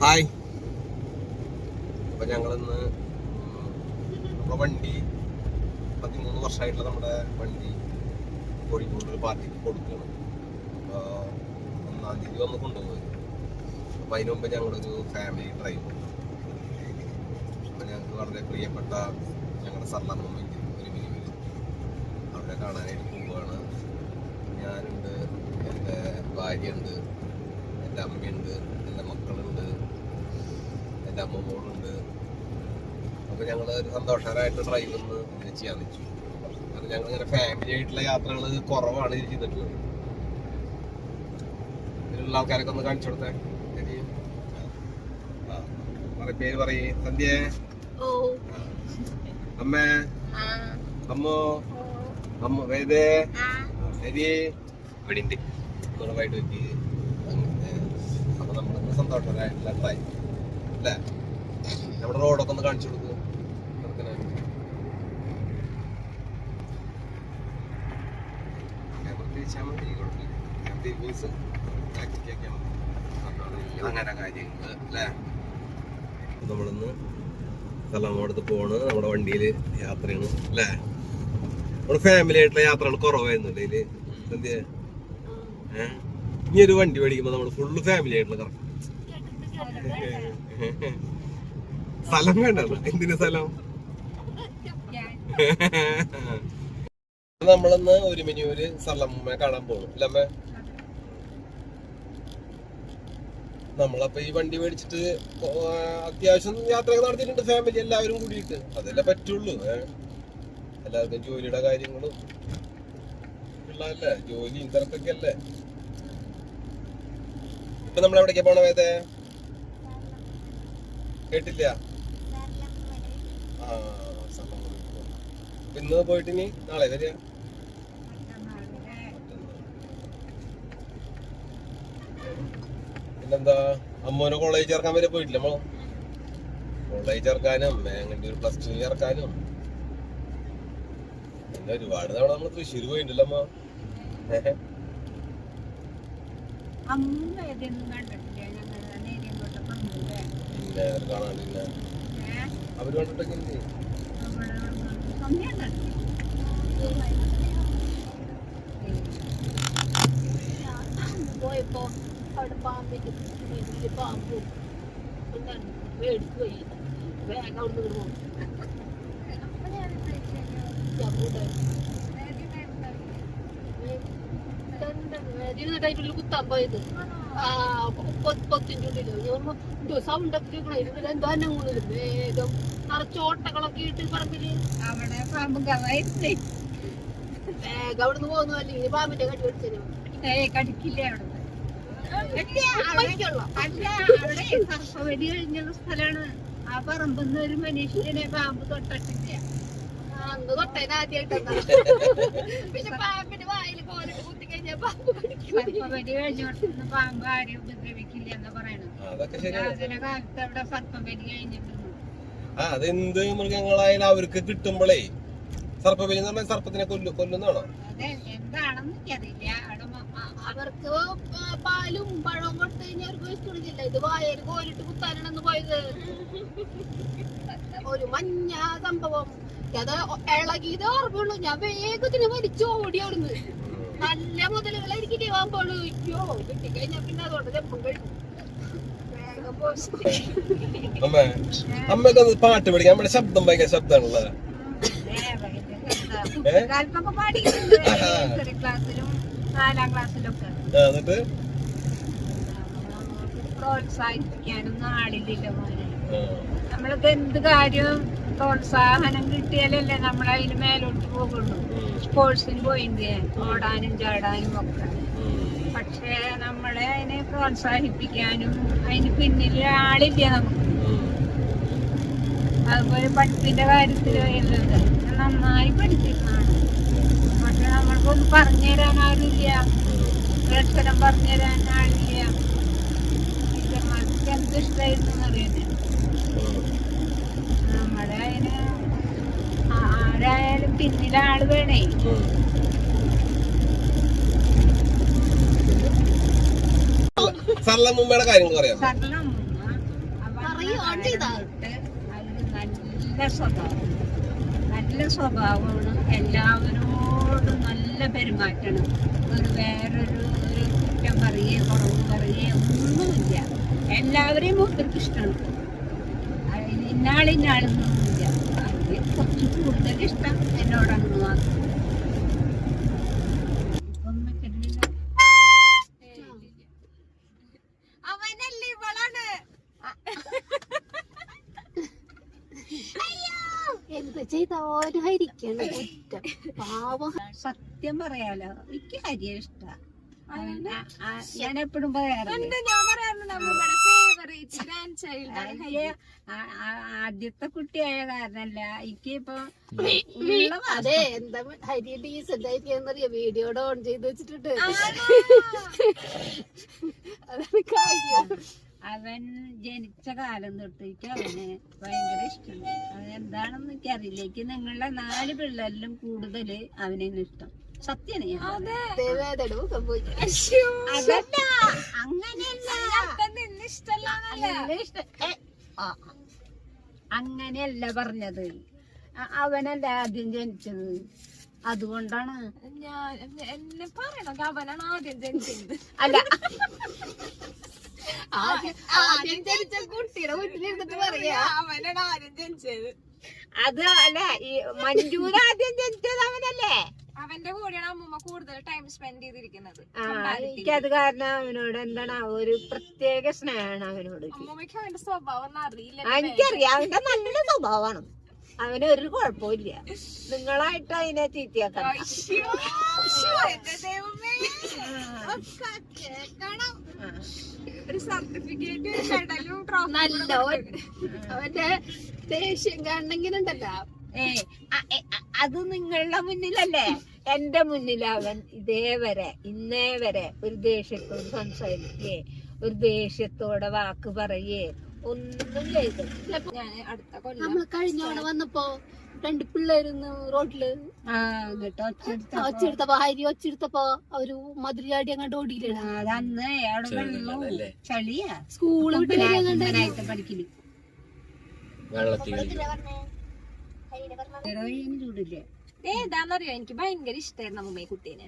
Hi. അപ്പൊ ഞങ്ങളിന്ന് നമ്മുടെ വണ്ടി 13 വർഷമായിട്ടുള്ള നമ്മുടെ വണ്ടി കോഴിക്കോട് ഒരു പാർട്ടിക്ക് കൊടുക്കണം. അപ്പോൾ 1-ാം തീയതി വന്ന് കൊണ്ടുപോയി. അപ്പൊ അതിന് മുമ്പ് ഞങ്ങളൊരു ഫാമിലി ഡ്രൈവ്. അപ്പൊ ഞങ്ങൾക്ക് വളരെ പ്രിയപ്പെട്ട ഞങ്ങളുടെ സർലമ്മയ്ക്ക് ഒരു മിനി അവിടെ കാണാനായിട്ട് പോവുകയാണ്. ഞാനുണ്ട്, എൻ്റെ ഭാര്യയുണ്ട്, എൻ്റെ അമ്മയുണ്ട്, എൻ്റെ മക്കളുണ്ട്, എൻ്റെ അമ്മമ്മോളുണ്ട്. അപ്പോൾ ഞങ്ങൾ ഒരു സന്തോഷകരമായിട്ട് ഡ്രൈവ് ഒന്ന് ചെയ്യാൻ വെച്ചു. കാരണം ഞങ്ങൾ ഇങ്ങനെ ഫാമിലി ആയിട്ടുള്ള യാത്രകൾ കുറവാണ് ചെയ്തിട്ടുള്ളത്. ഇതിലുള്ള ആൾക്കാരൊക്കെ ഒന്ന് കാണിച്ചു കൊടുത്തേ. പേര് പറയേ. സന്ധ്യ, അമ്മ, അമ്മോ, അമ്മ വേദേ, ശരി ഇവിടെ ഉണ്ട് വൈകിട്ട് വെക്കി. അപ്പൊ നമ്മളിന്ന് സന്തോഷകരമായിട്ടുള്ള ഡ്രൈവ് അല്ലേ. നമ്മുടെ റോഡൊക്കെ ഒന്ന് കാണിച്ചു കൊടുക്കും. അങ്ങനെ കാര്യങ്ങൾ അല്ലേ. നമ്മളിന്ന് സ്ഥലമോടത്ത് പോണ്. നമ്മുടെ വണ്ടിയില് യാത്രയാണ് അല്ലേ. നമ്മുടെ ഫാമിലി ആയിട്ടുള്ള യാത്രകൾ കുറവായിരുന്നു ഇതില്. സന്ധ്യ, ഇനി ഒരു വണ്ടി മേടിക്കുമ്പോ നമ്മള് ഫുള്ള് ഫാമിലി ആയിട്ടുള്ള കറക്റ്റ്. സ്ഥലം വേണ്ടല്ലോ. എന്തിനു സ്ഥലം? നമ്മളിന്ന് ഒരു മിനിയൂര് സർലമ്മയെ കാണാൻ പോകും അല്ലേ അമ്മ. നമ്മളപ്പോ ഈ വണ്ടി മേടിച്ചിട്ട് അത്യാവശ്യം യാത്രയൊക്കെ നടത്തിയിട്ടുണ്ട് ഫാമിലി എല്ലാവരും കൂടിയിട്ട്. അതല്ലേ പറ്റുള്ളൂ. എല്ലാവർക്കും ജോലിയുടെ കാര്യങ്ങളും ഉള്ളതല്ലേ, ജോലിയും തിരക്കൊക്കെ അല്ലേ. ഇപ്പൊ നമ്മളെവിടേക്കാ പോണ വേദേ? കേട്ടില്ല. ഇന്ന് പോയിട്ട് ഇനി നാളെ വരിക. പിന്നെന്താ, അമ്മോനെ കോളേജ് ചേർക്കാൻ വരെ പോയിട്ടില്ല. നമ്മള് കോളേജ് ചേർക്കാനും അങ്ങനെ ഒരു +2 ചേർക്കാനും പിന്നെ ഒരുപാട് തവണ നമ്മള് തൃശ്ശൂര് പോയിട്ടില്ല അമ്മ. പിന്നെ കാണാണ്ടില്ല. അവര് കണ്ടിട്ടൊക്കെ ഇല്ലേ? പോയപ്പോ അവിടെ പാമ്പിന്റെ പാമ്പ് മേടിക്കുപോയി. വേഗം അവിടെ നിന്ന് പോകും. കുത്താൻ പോയത് പൊത്തിന്റെ ഉള്ളിലോ സൗണ്ടൊക്കെ എന്തോ അനങ്ങുള്ളിൽ വേഗം നിറച്ചോട്ടകളൊക്കെ ഇട്ട് പറമ്പില് അവിടെ പാമ്പും വേഗം അവിടുന്ന് പോകുന്നു. അല്ലെങ്കിൽ പാമ്പിന്റെ കടി കടിച്ചു കടിക്കില്ല. അല്ല, അവിടെ സർപ്പവലി കഴിഞ്ഞുള്ള സ്ഥലമാണ്. ആ പറമ്പെന്ന് ഒരു മനുഷ്യനെ പാമ്പ് തൊട്ടിട്ടില്ല. അന്ന് തൊട്ടേന് ആദ്യമായിട്ടാ. പിന്നെ പാമ്പിന്റെ വായിൽ കോലിട്ട് കുത്തി കഴിഞ്ഞാൽ പാമ്പ് കടിക്കും. സർപ്പവലി കഴിഞ്ഞോട്ട് പാമ്പ് ആരെയും ഉപദ്രവിക്കില്ല എന്നാ പറയണത്. അതിനെ കാലത്ത് അവിടെ സർപ്പവലി കഴിഞ്ഞിട്ടുണ്ട്. അതെന്ത് മൃഗങ്ങളായാലും അവർക്ക് കിട്ടുമ്പോഴേ സർപ്പവലി എന്ന് പറഞ്ഞാൽ സർപ്പത്തിനെ കൊല്ലുന്നാണോ? അതെ, എന്താണെന്ന് എനിക്കറിയില്ല. അവർക്ക് പാലും പഴവും കൊടുത്തു കഴിഞ്ഞാൽ അവർക്ക് വിശ്വസിച്ചില്ല. ഇത് വായയിൽ കോലിട്ട് കുത്താനാണെന്ന് പോയത്. ഒരു മഞ്ഞ സംഭവം അത് ഇളകിയത് ഓർമ്മയുള്ളൂ. ഞാൻ വേഗത്തിന് വലിച്ചു ഓടി അവിടുന്ന്. നല്ല മുതലുകളായിരിക്കും വാമ്പോളൂ. അയ്യോ, കിട്ടിക്കഴിഞ്ഞാ പിന്നെ അതുകൊണ്ട് ചെപ്പം കഴിക്കും. അമ്മക്കൊന്ന് പാട്ട് പഠിക്കാം. നമ്മുടെ ശബ്ദം ഭയങ്കര ശബ്ദമാണുള്ളത്. ക്ലാസ്സിലും 4ാം ക്ലാസ്സിലൊക്കെ എന്നിട്ട് പ്രോത്സാഹിപ്പിക്കാനൊന്നും ആളില്ല മോനെ. നമ്മൾക്ക് എന്ത് കാര്യം പ്രോത്സാഹനം കിട്ടിയാലല്ലേ നമ്മളതിന് മേലോട്ട് പോകുള്ളൂ. സ്പോർട്സിന് പോയില്ലേ, ഓടാനും ചാടാനും ഒക്കെ. പക്ഷെ നമ്മളെ അതിനെ പ്രോത്സാഹിപ്പിക്കാനും അതിന് പിന്നിൽ ആളില്ല നമുക്ക്. അതുപോലെ പഠിപ്പിന്റെ കാര്യത്തിൽ വരുന്നത് നന്നായി പഠിച്ചിരുന്നാണ്. പക്ഷെ നമ്മൾക്കൊന്നും പറഞ്ഞു തരാൻ ആരുമില്ല. അക്ഷരം പറഞ്ഞു തരാൻ ആളില്ല. ടീച്ചർമാർക്ക് എന്ത് ഇഷ്ടമായിരുന്നു അറിയുന്നത്. നമ്മളെ അതിന് ആരായാലും പിന്നിലാള് വേണേ. സർലമ്മയുടെ കാര്യങ്ങൾ പറയാം. നല്ല സ്വഭാവമാണ്, എല്ലാവരോടും നല്ല പെരുമാറ്റണം. വേറൊരു കുറ്റം പറയേ കുറവ് പറയേ ഒന്നുമില്ല. എല്ലാവരെയും മൂപ്പർക്ക് ഇഷ്ടമാണ്. ഇന്നാളിന്നൊന്നുമില്ല. അത് കുറച്ച് കൂടുതൽ ഇഷ്ടം എന്നോടാണെന്ന് മാത്രം. അവനല്ലേ ഇവളാണ്. എന്ത് ചെയ്തോരായിരിക്കണം കുറ്റം. പാവം. സത്യം പറയാലോ, എനിക്ക് ഹരിയെ ഇഷ്ട. ഞാൻ എപ്പോഴും പറയാറുണ്ട്, ആദ്യത്തെ കുട്ടിയായ കാരണല്ല എനിക്കിപ്പോ അതെ. എന്താ ഹരി ഡീസന്റ് ആയിരിക്കാന്നറിയോ? വീഡിയോടെ ഓൺ ചെയ്ത് വെച്ചിട്ടുണ്ട്. അതാണ് കാര്യം. അവൻ ജനിച്ച കാലം തൊട്ടേക്ക് അവന് ഭയങ്കര ഇഷ്ടമാണ്. അതെന്താണെന്ന് എനിക്കറിയില്ല. എനിക്ക് നിങ്ങളുടെ 4 പിള്ളേരിലും കൂടുതല് അവനെ ഇഷ്ടം. സത്യാണ്. അങ്ങനെയല്ല പറഞ്ഞത്. അവനല്ല ആദ്യം ജനിച്ചത്, അതുകൊണ്ടാണ്. എന്നെ പറയണോ അവനാണ് ആദ്യം ജനിച്ചത്? അല്ല, ആദ്യം ജനിച്ച കുട്ടിയുടെ വീട്ടിലിരുന്നിട്ട് പറയാ അവനാണ് ആദ്യം ജനിച്ചത്. അത് അല്ല, ഈ മഞ്ജൂര് ആദ്യം ജനിച്ചത് അവനല്ലേ? അവന്റെ കൂടെയാണ് അമ്മൂമ്മ കൂടുതൽ ടൈം സ്പെൻഡ് ചെയ്തിരിക്കുന്നത്. എനിക്കത് കാരണം അവനോട് എന്താണ് ഒരു പ്രത്യേക സ്നേഹമാണ് അവനോട്. അമ്മൂമ്മക്ക് അവന്റെ സ്വഭാവം ഒന്നും അറിയില്ല. എനിക്കറിയാം, അവന്റെ നല്ല സ്വഭാവമാണ്. അവനൊരു കുഴപ്പമില്ല. നിങ്ങളായിട്ട് അതിനെ ചീത്തയാക്കണം. ഒരു സർട്ടിഫിക്കറ്റ് നല്ല അവന്റെ ദേഷ്യം കാണണെങ്കിലുണ്ടല്ലോ. അത് നിങ്ങളുടെ മുന്നിലല്ലേ? എന്റെ മുന്നിൽ അവൻ ഇന്നേ വരെ ഒരു ദേഷ്യത്തോട് സംസാരിക്കേ, ഒരു ദേഷ്യത്തോടെ വാക്ക് പറയേ ഒന്നും ചെയ്തില്ല. ഞാൻ അടുത്ത കൊല്ലം നമ്മള് കഴിഞ്ഞോടെ വന്നപ്പോ 2 പിള്ളേരുന്ന് റോഡില് ഒച്ചെടുത്തപ്പോ ഹരി ഒച്ചെടുത്തപ്പോ ഒരു മധുരയാടി അങ്ങോട്ട് ഓടിയില്ല. അതന്ന് അവിടെ വെള്ളവും ചളിയാ. സ്കൂള് പഠിക്കല് ചൂടില്ലേ? ഏതാന്നറിയോ, എനിക്ക് ഭയങ്കര ഇഷ്ടായിരുന്നു അമ്മൂമ്മ കുട്ടീനെ.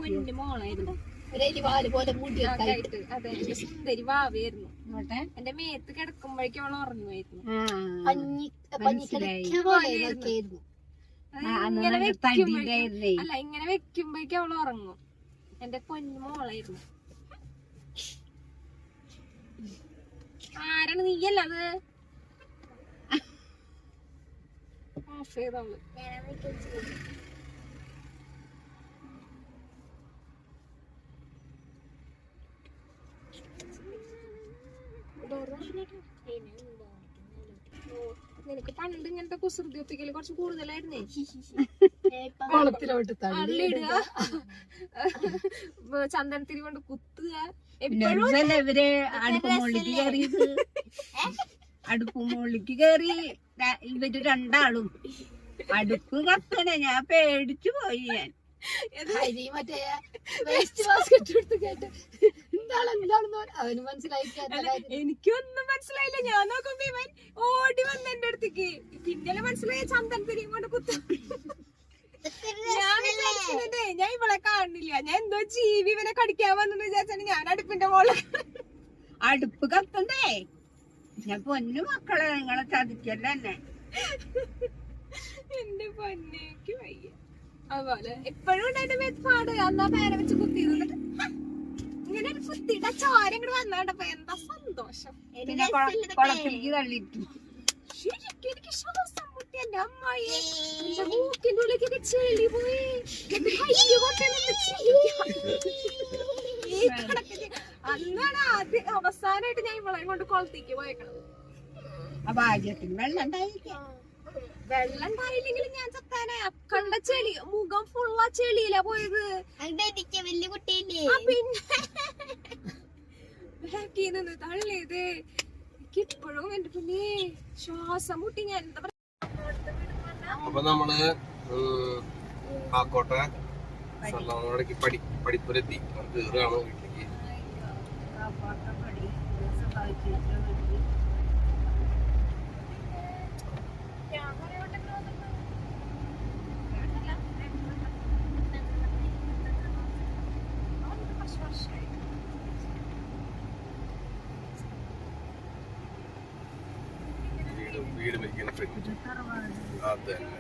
കുഞ്ഞു മോളായിരുന്നു. അതെ, സുന്ദരി വാവയായിരുന്നു. എന്റെ മേത്ത് കിടക്കുമ്പോഴേക്കും അവൾ ഉറങ്ങുമായിരുന്നു. ഇങ്ങനെ വെക്കുമ്പോഴേക്കും അവൾ ഉറങ്ങും. എന്റെ പൊന്നു മോളായിരുന്നു. ആരാണ് നീയല്ല അത്? ഓഫ് ചെയ്തവള്. നിനക്ക് പണ്ട് ഇങ്ങനത്തെ കുസൃതി ഒപ്പിക്കല് കുറച്ച് കൂടുതലായിരുന്നേ. ചന്ദനത്തിരി കൊണ്ട് കുത്തുക. ഇവര് അടുപ്പുമോളിക്ക് കയറി ഇവര് രണ്ടാളും അടുപ്പ് കത്തണേ. ഞാൻ പേടിച്ചു പോയി. ഞാൻ മറ്റേ വേസ്റ്റ് ബാസ്കറ്റ് എടുത്ത് കേട്ട് അവന് മനസ്സിലായി. എനിക്കൊന്നും മനസ്സിലായില്ല. ഞാൻ നോക്കുമ്പോ ഇവൻ ഓടി വന്ന് എന്റെ അടുത്തേക്ക്. പിന്നലെ മനസ്സിലായ ചന്ദനത്തിരി കൊണ്ട് കുത്തു. ഞാൻ വിചാരിച്ചതേ ഞാൻ ഇവളെ കാണുന്നില്ല. ഞാൻ എന്തോ ജീവി ഇവനെ കടിക്കാൻ വന്നെന്ന് വിചാരിച്ചാണ് ഞാൻ അടുപ്പിന്റെ മോളെ. അടുപ്പ് കത്തണ്ടേ? ഞാൻ പൊന്നു മക്കളെ, നിങ്ങളെ ചതിക്കല്ല എന്നെ. എന്റെ പൊന്നേക്ക് വയ്യ. അതുപോലെ എപ്പോഴും ഉണ്ടായിട്ട് മേത്ത് പാട്. അന്നാ പേരെ വെച്ച് കുത്തിയത് ഇങ്ങനെ ഒരു കുത്തിയിട്ട് ആ ചോര ഇങ്ങോട്ട് വന്നാണ്ടപ്പോ എന്താ സന്തോഷം. കുളത്തിലേക്ക് തള്ളിട്ടു. ശരിക്കും എനിക്ക് ശ്വാസം മുട്ടി. എന്റെ അമ്മായി എന്റെ മൂക്കിന്റെ ഉള്ളിലേക്ക് ചെളി പോയി. അന്നാണ് ആദ്യം അവസാനായിട്ട് ഞാൻ ഇവളെ കൊണ്ട് കുളത്തേക്ക് പോയേക്കണത്. ആ ഭാഗ്യത്തിന് വെള്ളം ഉണ്ടായിരിക്കാം. വെള്ളം ഉണ്ടായില്ലെങ്കിലും ഞാൻ ചത്താനെ. അക്കണ്ട ചെളി, മുഖം ഫുള്ള ചെളിയിലാ പോയത്. വലിയ കുട്ടിയില്ലേ? പിന്നെ നിന്ന് തള്ളിയത് എനിക്കിപ്പോഴും എന്റെ പിന്നെ ശ്വാസം മുട്ടി. ഞാൻ എന്താ പറയാ. അപ്പൊ നമ്മള് ആക്കോട്ടെ പഠിപ്പുരെത്തി കേറുകയാണ് വീട്ടിലേക്ക്. വീട് ഭരിക്കുന്ന ഫ്രിഡ്ജ് അതന്നെ